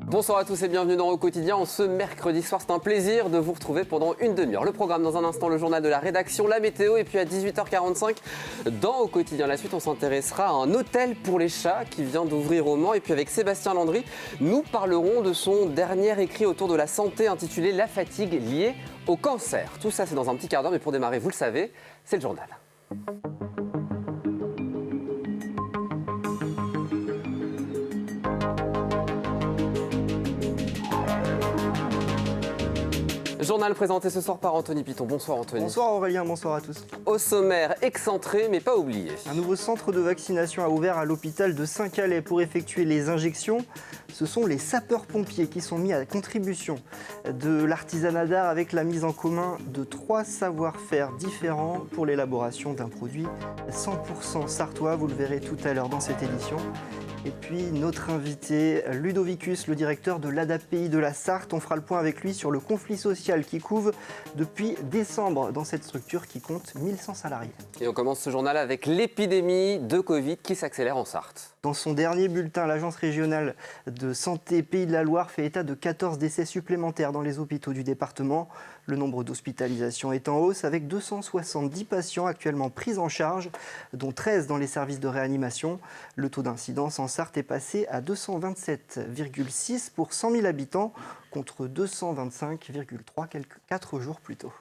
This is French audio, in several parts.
Bonsoir à tous et bienvenue dans Au Quotidien. Ce mercredi soir, c'est un plaisir de vous retrouver pendant une demi-heure. Le programme dans un instant, le journal de la rédaction, la météo et puis à 18h45, dans Au Quotidien. La suite, on s'intéressera à un hôtel pour les chats qui vient d'ouvrir au Mans. Et puis avec Sébastien Landry, nous parlerons de son dernier écrit autour de la santé intitulé « La fatigue liée au cancer ». Tout ça, c'est dans un petit quart d'heure. Mais pour démarrer, vous le savez, c'est le journal. Journal présenté ce soir par Anthony Piton. Bonsoir Anthony. Bonsoir Aurélien, bonsoir à tous. Au sommaire, excentré mais pas oublié. Un nouveau centre de vaccination a ouvert à l'hôpital de Saint-Calais pour effectuer les injections. Ce sont les sapeurs-pompiers qui sont mis à contribution de l'artisanat d'art avec la mise en commun de 3 savoir-faire différents pour l'élaboration d'un produit 100% sartois. Vous le verrez tout à l'heure dans cette édition. Et puis notre invité Ludovicus, le directeur de l'ADAPI de la Sarthe. On fera le point avec lui sur le conflit social qui couve depuis décembre dans cette structure qui compte 1100 salariés. Et on commence ce journal avec l'épidémie de Covid qui s'accélère en Sarthe. Dans son dernier bulletin, l'Agence régionale de santé Pays de la Loire fait état de 14 décès supplémentaires dans les hôpitaux du département. Le nombre d'hospitalisations est en hausse avec 270 patients actuellement pris en charge, dont 13 dans les services de réanimation. Le taux d'incidence en Sarthe est passé à 227,6 pour 100 000 habitants contre 225,3 4 jours plus tôt.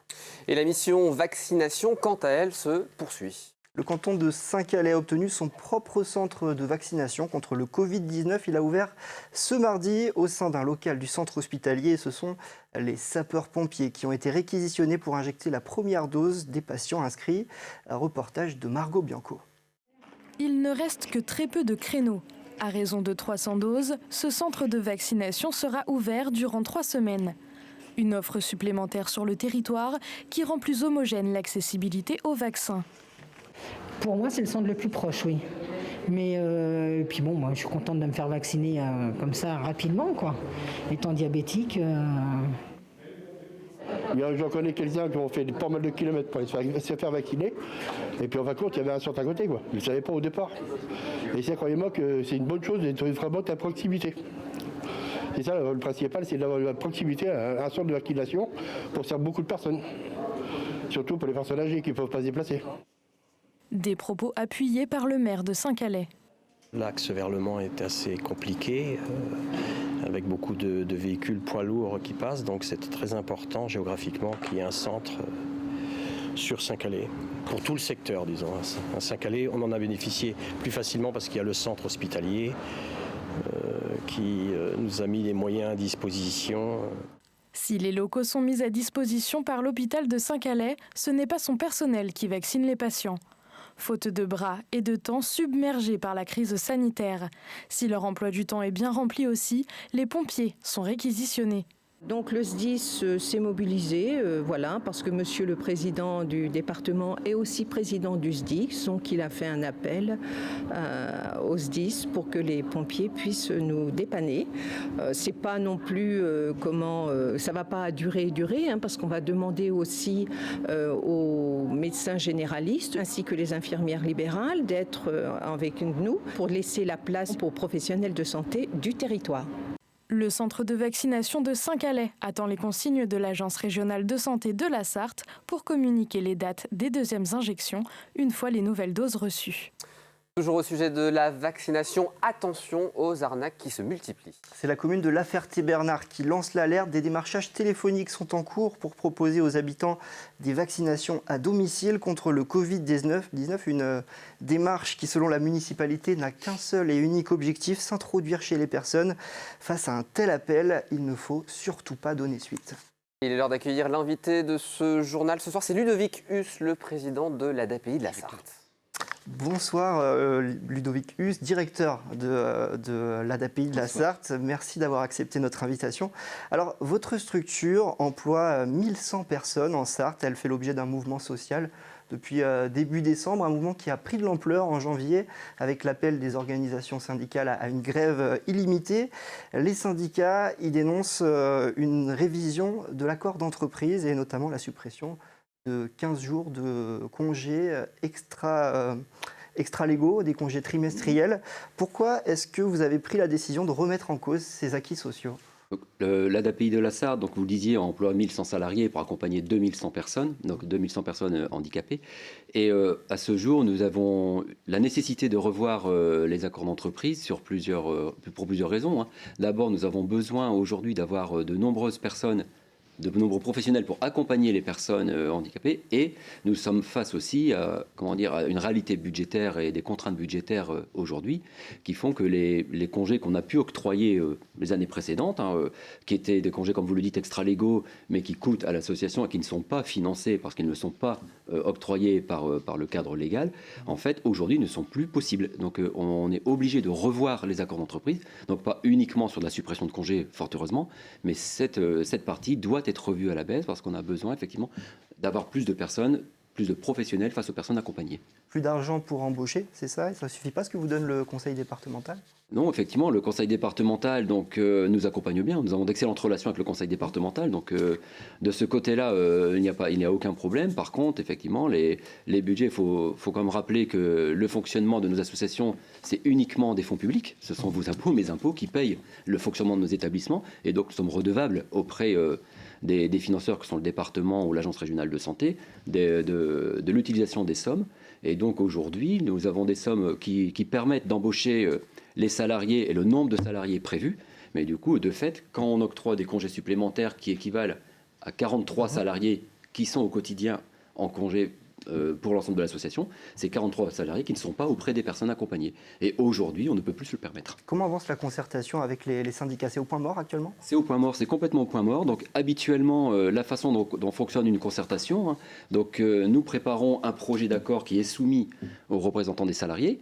Et la mission vaccination, quant à elle, se poursuit. Le canton de Saint-Calais a obtenu son propre centre de vaccination contre le Covid-19. Il a ouvert ce mardi au sein d'un local du centre hospitalier. Ce sont les sapeurs-pompiers qui ont été réquisitionnés pour injecter la première dose des patients inscrits. Un reportage de Margot Bianco. Il ne reste que très peu de créneaux. À raison de 300 doses, ce centre de vaccination sera ouvert durant 3 semaines. Une offre supplémentaire sur le territoire qui rend plus homogène l'accessibilité aux vaccins. Pour moi, c'est le centre le plus proche, oui. Mais puis bon, moi, je suis contente de me faire vacciner comme ça rapidement, quoi. Étant diabétique. J'en connais quelques-uns qui ont fait pas mal de kilomètres pour se faire vacciner. Et puis en fin de compte, il y avait un centre à côté, quoi. Ils ne savaient pas au départ. Et ça, croyez-moi que c'est une bonne chose d'être vraiment à proximité. C'est ça, le principal, c'est d'avoir la proximité à un centre de vaccination pour servir beaucoup de personnes. Surtout pour les personnes âgées qui ne peuvent pas se déplacer. Des propos appuyés par le maire de Saint-Calais. L'axe vers Le Mans est assez compliqué, avec beaucoup de véhicules poids lourds qui passent, donc c'est très important géographiquement qu'il y ait un centre sur Saint-Calais, pour tout le secteur, disons. À Saint-Calais, on en a bénéficié plus facilement parce qu'il y a le centre hospitalier qui nous a mis les moyens à disposition. Si les locaux sont mis à disposition par l'hôpital de Saint-Calais, ce n'est pas son personnel qui vaccine les patients. Faute de bras et de temps submergés par la crise sanitaire. Si leur emploi du temps est bien rempli aussi, les pompiers sont réquisitionnés. Donc le SDIS s'est mobilisé, parce que monsieur le président du département est aussi président du SDIS, donc il a fait un appel au SDIS pour que les pompiers puissent nous dépanner. C'est pas non plus ça va pas durer, parce qu'on va demander aussi aux médecins généralistes ainsi que les infirmières libérales d'être avec nous pour laisser la place aux professionnels de santé du territoire. Le centre de vaccination de Saint-Calais attend les consignes de l'Agence régionale de santé de la Sarthe pour communiquer les dates des deuxièmes injections une fois les nouvelles doses reçues. Toujours au sujet de la vaccination, attention aux arnaques qui se multiplient. C'est la commune de La Ferté-Bernard qui lance l'alerte. Des démarchages téléphoniques sont en cours pour proposer aux habitants des vaccinations à domicile contre le Covid-19. Une démarche qui, selon la municipalité, n'a qu'un seul et unique objectif, s'introduire chez les personnes. Face à un tel appel, il ne faut surtout pas donner suite. Il est l'heure d'accueillir l'invité de ce journal. Ce soir, c'est Ludovic Hus, le président de l'ADAPI de la Sarthe. Bonsoir Ludovic Hus, directeur de l'ADAPI de la Sarthe. Merci d'avoir accepté notre invitation. Alors, votre structure emploie 1100 personnes en Sarthe. Elle fait l'objet d'un mouvement social depuis début décembre, un mouvement qui a pris de l'ampleur en janvier avec l'appel des organisations syndicales à une grève illimitée. Les syndicats y dénoncent une révision de l'accord d'entreprise et notamment la suppression de 15 jours de congés extra-légaux, des congés trimestriels. Pourquoi est-ce que vous avez pris la décision de remettre en cause ces acquis sociaux ? L'ADAPI de la Sarthe, donc vous le disiez, emploie 1100 salariés pour accompagner 2100 personnes, donc 2100 personnes handicapées. Et à ce jour, nous avons la nécessité de revoir les accords d'entreprise pour plusieurs raisons. D'abord, nous avons besoin aujourd'hui d'avoir de nombreux professionnels pour accompagner les personnes handicapées, et nous sommes face aussi à une réalité budgétaire et des contraintes budgétaires aujourd'hui qui font que les congés qu'on a pu octroyer les années précédentes, qui étaient des congés, comme vous le dites, extra-légaux, mais qui coûtent à l'association et qui ne sont pas financés parce qu'ils ne sont pas octroyés par le cadre légal, en fait, aujourd'hui ne sont plus possibles. Donc on est obligé de revoir les accords d'entreprise, donc pas uniquement sur la suppression de congés, fort heureusement, mais cette partie doit être revue à la baisse parce qu'on a besoin effectivement d'avoir plus de personnes, plus de professionnels face aux personnes accompagnées. Plus d'argent pour embaucher, c'est ça ? Ça ne suffit pas ce que vous donne le conseil départemental ? Non, effectivement, le conseil départemental nous accompagne bien. Nous avons d'excellentes relations avec le conseil départemental. Donc, de ce côté-là, il n'y a aucun problème. Par contre, effectivement, les budgets, il faut quand même rappeler que le fonctionnement de nos associations, c'est uniquement des fonds publics. Ce sont vos impôts, mes impôts, qui payent le fonctionnement de nos établissements. Et donc, nous sommes redevables auprès des financeurs que sont le département ou l'agence régionale de santé de l'utilisation des sommes. Et donc, aujourd'hui, nous avons des sommes qui permettent d'embaucher les salariés et le nombre de salariés prévus. Mais du coup, de fait, quand on octroie des congés supplémentaires qui équivalent à 43 salariés qui sont au quotidien en congé pour l'ensemble de l'association, c'est 43 salariés qui ne sont pas auprès des personnes accompagnées. Et aujourd'hui, on ne peut plus se le permettre. Comment avance la concertation avec les syndicats ? C'est au point mort actuellement ? C'est au point mort, c'est complètement au point mort. Donc habituellement, la façon dont fonctionne une concertation, nous préparons un projet d'accord qui est soumis aux représentants des salariés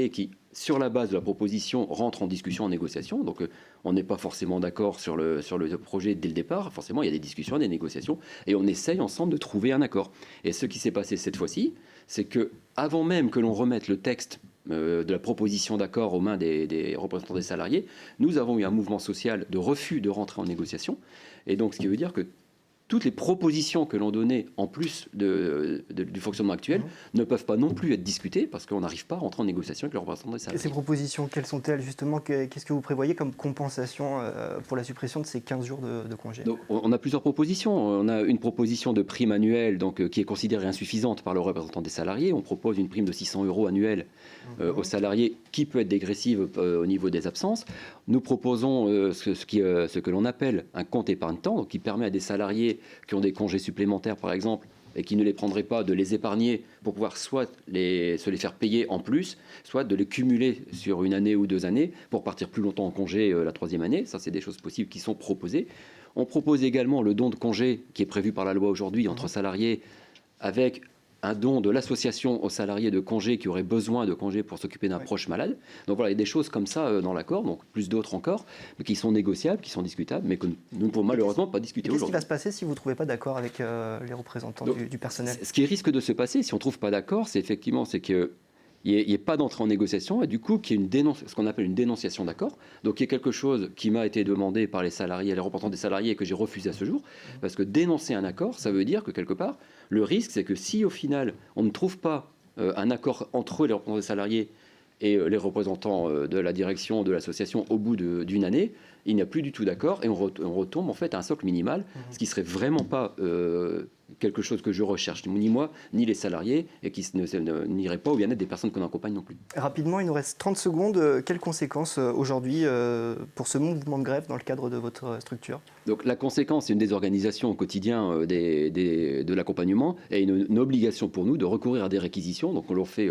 qui, sur la base de la proposition, rentrent en discussion, en négociation. Donc on n'est pas forcément d'accord sur le projet dès le départ. Forcément, il y a des discussions, des négociations, et on essaye ensemble de trouver un accord. Et ce qui s'est passé cette fois-ci, c'est que avant même que l'on remette le texte de la proposition d'accord aux mains des représentants des salariés, nous avons eu un mouvement social de refus de rentrer en négociation. Et donc, ce qui veut dire que toutes les propositions que l'on donnait en plus du fonctionnement actuel ne peuvent pas non plus être discutées parce qu'on n'arrive pas à rentrer en négociation avec les représentants des salariés. Et ces propositions, quelles sont-elles justement ? Qu'est-ce que vous prévoyez comme compensation pour la suppression de ces 15 jours de congé ? Donc, on a plusieurs propositions. On a une proposition de prime annuelle qui est considérée insuffisante par le représentant des salariés. On propose une prime de 600 € annuelle aux salariés qui peut être dégressive au niveau des absences. Nous proposons ce que l'on appelle un compte épargne-temps, qui permet à des salariés qui ont des congés supplémentaires, par exemple, et qui ne les prendraient pas, de les épargner pour pouvoir soit se les faire payer en plus, soit de les cumuler sur une année ou 2 années pour partir plus longtemps en congé la 3e année. Ça, c'est des choses possibles qui sont proposées. On propose également le don de congé qui est prévu par la loi aujourd'hui entre salariés, avec un don de l'association aux salariés de congés qui auraient besoin de congés pour s'occuper d'un proche malade. Donc voilà, il y a des choses comme ça dans l'accord, donc plus d'autres encore, mais qui sont négociables, qui sont discutables, mais que nous ne pouvons malheureusement pas discuter aujourd'hui. Qu'est-ce qui va se passer si vous ne trouvez pas d'accord avec les représentants du personnel ? Ce qui risque de se passer, si on ne trouve pas d'accord, c'est qu'il n'y ait pas d'entrée en négociation et du coup qu'il y ait ce qu'on appelle une dénonciation d'accord. Donc il y a quelque chose qui m'a été demandé par les salariés, les représentants des salariés, et que j'ai refusé à ce jour, parce que dénoncer un accord, ça veut dire que quelque part, le risque, c'est que si au final on ne trouve pas un accord entre les représentants des salariés et les représentants de la direction de l'association au bout d'une année, il n'y a plus du tout d'accord et on retombe en fait à un socle minimal, ce qui serait vraiment pas quelque chose que je recherche, ni moi, ni les salariés, et qui n'irait pas au bien-être des personnes qu'on accompagne non plus. Rapidement, il nous reste 30 secondes. Quelles conséquences aujourd'hui pour ce mouvement de grève dans le cadre de votre structure ? Donc la conséquence, c'est une désorganisation au quotidien de l'accompagnement et une obligation pour nous de recourir à des réquisitions. Donc on leur fait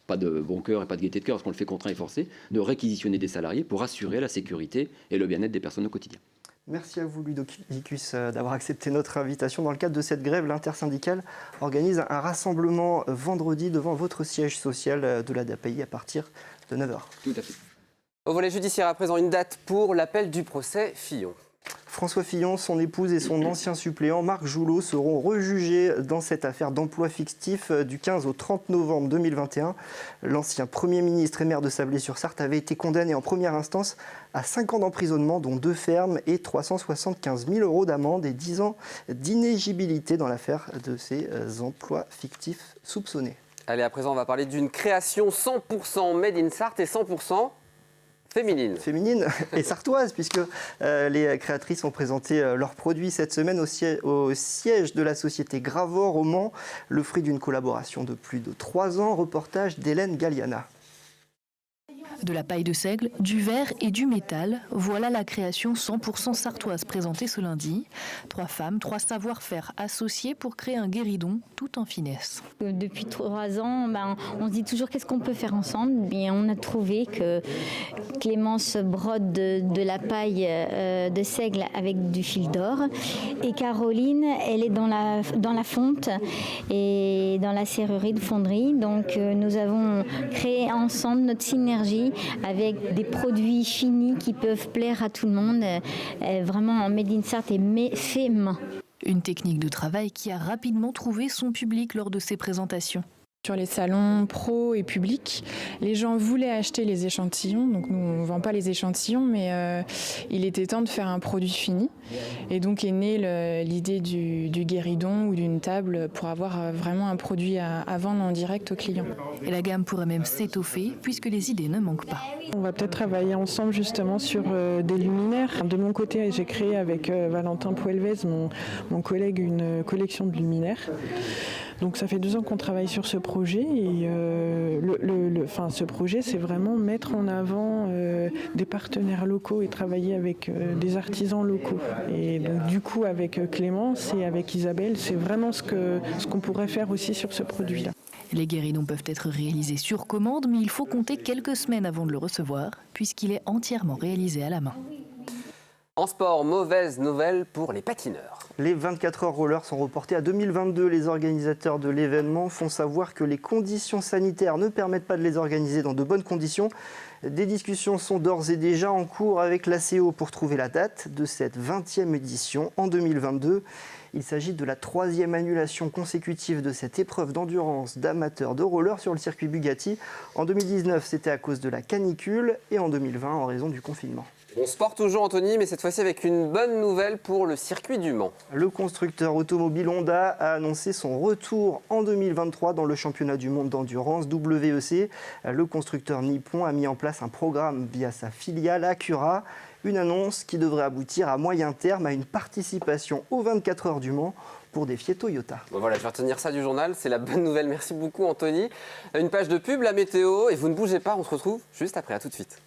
pas de bon cœur et pas de gaieté de cœur, parce qu'on le fait contraint et forcé, de réquisitionner des salariés pour assurer la sécurité et le bien-être des personnes au quotidien. Merci à vous, Ludovicus, d'avoir accepté notre invitation. Dans le cadre de cette grève, l'intersyndicale organise un rassemblement vendredi devant votre siège social de l'ADAPI à partir de 9h. Tout à fait. Au volet judiciaire, à présent, une date pour l'appel du procès Fillon. François Fillon, son épouse et son ancien suppléant Marc Joulot seront rejugés dans cette affaire d'emploi fictif du 15 au 30 novembre 2021. L'ancien Premier ministre et maire de Sablé-sur-Sarthe avait été condamné en première instance à 5 ans d'emprisonnement, dont 2 fermes et 375 000 € d'amende et 10 ans d'inéligibilité dans l'affaire de ces emplois fictifs soupçonnés. Allez, à présent, on va parler d'une création 100% made in Sarthe et 100% féminine. Féminine et sartoise, puisque les créatrices ont présenté leurs produits cette semaine au siège de la société Gravor au Mans, le fruit d'une collaboration de plus de 3 ans. Reportage d'Hélène Galliana. De la paille de seigle, du verre et du métal, voilà la création 100% sartoise présentée ce lundi. 3 femmes, 3 savoir-faire associés pour créer un guéridon tout en finesse. Depuis 3 ans, on se dit toujours qu'est-ce qu'on peut faire ensemble. Bien, on a trouvé que Clémence brode de la paille de seigle avec du fil d'or et Caroline, elle est dans la fonte et dans la serrurerie de fonderie. Donc nous avons créé ensemble notre synergie avec des produits finis qui peuvent plaire à tout le monde. Vraiment, Made in Sarthe est fait main. Une technique de travail qui a rapidement trouvé son public lors de ses présentations. Sur les salons pro et publics, les gens voulaient acheter les échantillons. Donc nous, on ne vend pas les échantillons, mais il était temps de faire un produit fini. Et donc est née l'idée du guéridon ou d'une table pour avoir vraiment un produit à vendre en direct aux clients. Et la gamme pourrait même s'étoffer puisque les idées ne manquent pas. On va peut-être travailler ensemble justement sur des luminaires. De mon côté, j'ai créé avec Valentin Puelvez, mon collègue, une collection de luminaires. Donc ça fait 2 ans qu'on travaille sur ce projet et ce projet, c'est vraiment mettre en avant des partenaires locaux et travailler avec des artisans locaux. Et donc du coup avec Clémence et avec Isabelle, c'est vraiment ce qu'on pourrait faire aussi sur ce produit-là. Les guéridons peuvent être réalisés sur commande, mais il faut compter quelques semaines avant de le recevoir, puisqu'il est entièrement réalisé à la main. En sport, mauvaise nouvelle pour les patineurs. Les 24 heures rollers sont reportés à 2022. Les organisateurs de l'événement font savoir que les conditions sanitaires ne permettent pas de les organiser dans de bonnes conditions. Des discussions sont d'ores et déjà en cours avec l'ACO pour trouver la date de cette 20e édition en 2022. Il s'agit de la 3e annulation consécutive de cette épreuve d'endurance d'amateurs de roller sur le circuit Bugatti. En 2019, c'était à cause de la canicule et en 2020 en raison du confinement. On sport toujours, Anthony, mais cette fois-ci avec une bonne nouvelle pour le circuit du Mans. Le constructeur automobile Honda a annoncé son retour en 2023 dans le championnat du monde d'endurance WEC. Le constructeur nippon a mis en place un programme via sa filiale Acura. Une annonce qui devrait aboutir à moyen terme à une participation aux 24 heures du Mans pour défier Toyota. Bon, voilà, je vais retenir ça du journal, c'est la bonne nouvelle. Merci beaucoup, Anthony. Une page de pub, la météo, et vous ne bougez pas, on se retrouve juste après, à tout de suite.